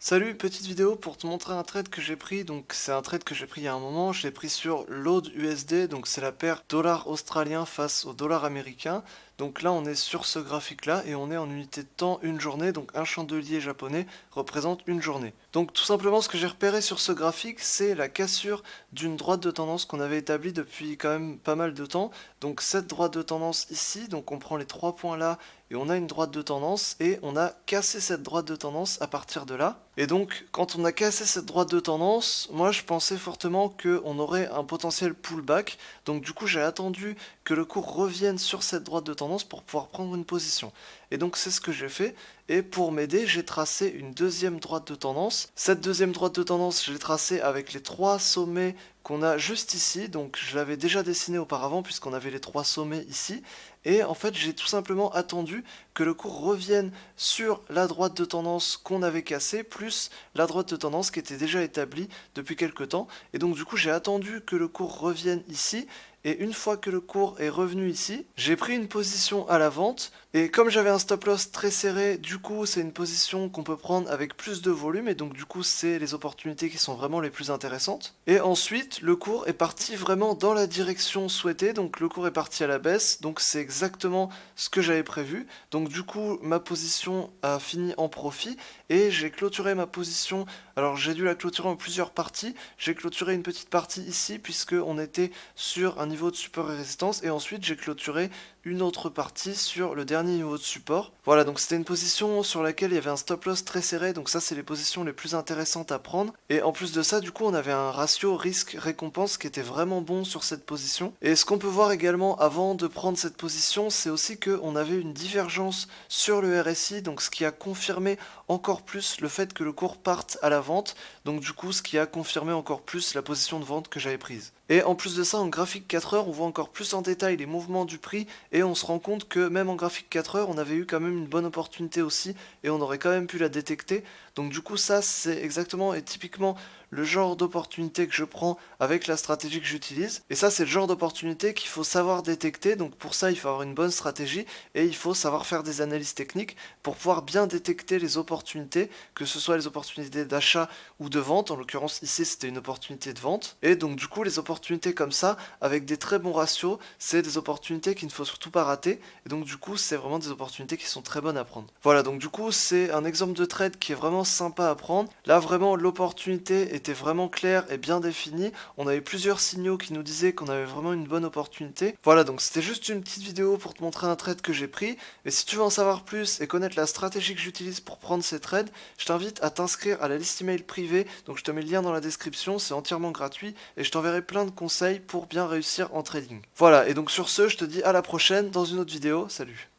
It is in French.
Salut, petite vidéo pour te montrer un trade que j'ai pris. Donc c'est un trade que j'ai pris il y a un moment. Je l'ai pris sur l'AUD USD, donc c'est la paire dollar australien face au dollar américain. Donc là on est sur ce graphique là et on est en unité de temps une journée. Donc un chandelier japonais représente une journée. Donc tout simplement ce que j'ai repéré sur ce graphique, c'est la cassure d'une droite de tendance qu'on avait établie depuis quand même pas mal de temps. Donc cette droite de tendance ici, donc on prend les trois points là et on a une droite de tendance et on a cassé cette droite de tendance à partir de là. Et donc quand on a cassé cette droite de tendance, moi je pensais fortement qu'on aurait un potentiel pullback. Donc du coup j'ai attendu que le cours revienne sur cette droite de tendance pour pouvoir prendre une position. Et donc c'est ce que j'ai fait. Et pour m'aider, j'ai tracé une deuxième droite de tendance. Cette deuxième droite de tendance, je l'ai tracée avec les trois sommets qu'on a juste ici. Donc je l'avais déjà dessiné auparavant puisqu'on avait les trois sommets ici. Et en fait, j'ai tout simplement attendu que le cours revienne sur la droite de tendance qu'on avait cassée, plus la droite de tendance qui était déjà établie depuis quelques temps. Et donc du coup, j'ai attendu que le cours revienne ici. Et une fois que le cours est revenu ici, j'ai pris une position à la vente. Et comme j'avais un stop loss très serré, du coup c'est une position qu'on peut prendre avec plus de volume. Et donc du coup c'est les opportunités qui sont vraiment les plus intéressantes. Et ensuite le cours est parti vraiment dans la direction souhaitée. Donc le cours est parti à la baisse. Donc c'est exactement ce que j'avais prévu. Donc du coup ma position a fini en profit. Et j'ai clôturé ma position. Alors j'ai dû la clôturer en plusieurs parties. J'ai clôturé une petite partie ici puisque on était sur un niveau de support et résistance, et ensuite j'ai clôturé une autre partie sur le dernier niveau de support. Voilà, donc c'était une position sur laquelle il y avait un stop loss très serré, donc ça c'est les positions les plus intéressantes à prendre. Et en plus de ça, du coup on avait un ratio risque-récompense qui était vraiment bon sur cette position. Et ce qu'on peut voir également avant de prendre cette position, c'est aussi qu'on avait une divergence sur le RSI, donc ce qui a confirmé encore plus le fait que le cours parte à la vente, donc du coup ce qui a confirmé encore plus la position de vente que j'avais prise. Et en plus de ça, en graphique 4 heures, on voit encore plus en détail les mouvements du prix et on se rend compte que même en graphique 4 heures, on avait eu quand même une bonne opportunité aussi et on aurait quand même pu la détecter. Donc du coup, ça, c'est exactement et typiquement le genre d'opportunité que je prends avec la stratégie que j'utilise. Et ça, c'est le genre d'opportunité qu'il faut savoir détecter. Donc pour ça, il faut avoir une bonne stratégie et il faut savoir faire des analyses techniques pour pouvoir bien détecter les opportunités, que ce soit les opportunités d'achat ou de vente. En l'occurrence, ici, c'était une opportunité de vente. Et donc du coup, les opportunités comme ça, avec des très bons ratios, c'est des opportunités qu'il ne faut surtout pas rater. Et donc du coup, c'est vraiment des opportunités qui sont très bonnes à prendre. Voilà, donc du coup, c'est un exemple de trade qui est vraiment sympa à prendre. Là, vraiment, l'opportunité était vraiment claire et bien définie. On avait plusieurs signaux qui nous disaient qu'on avait vraiment une bonne opportunité. Voilà, donc c'était juste une petite vidéo pour te montrer un trade que j'ai pris. Et si tu veux en savoir plus et connaître la stratégie que j'utilise pour prendre ces trades, je t'invite à t'inscrire à la liste email privée. Donc je te mets le lien dans la description, c'est entièrement gratuit et je t'enverrai plein de conseils pour bien réussir en trading. Voilà, et donc sur ce, je te dis à la prochaine dans une autre vidéo. Salut!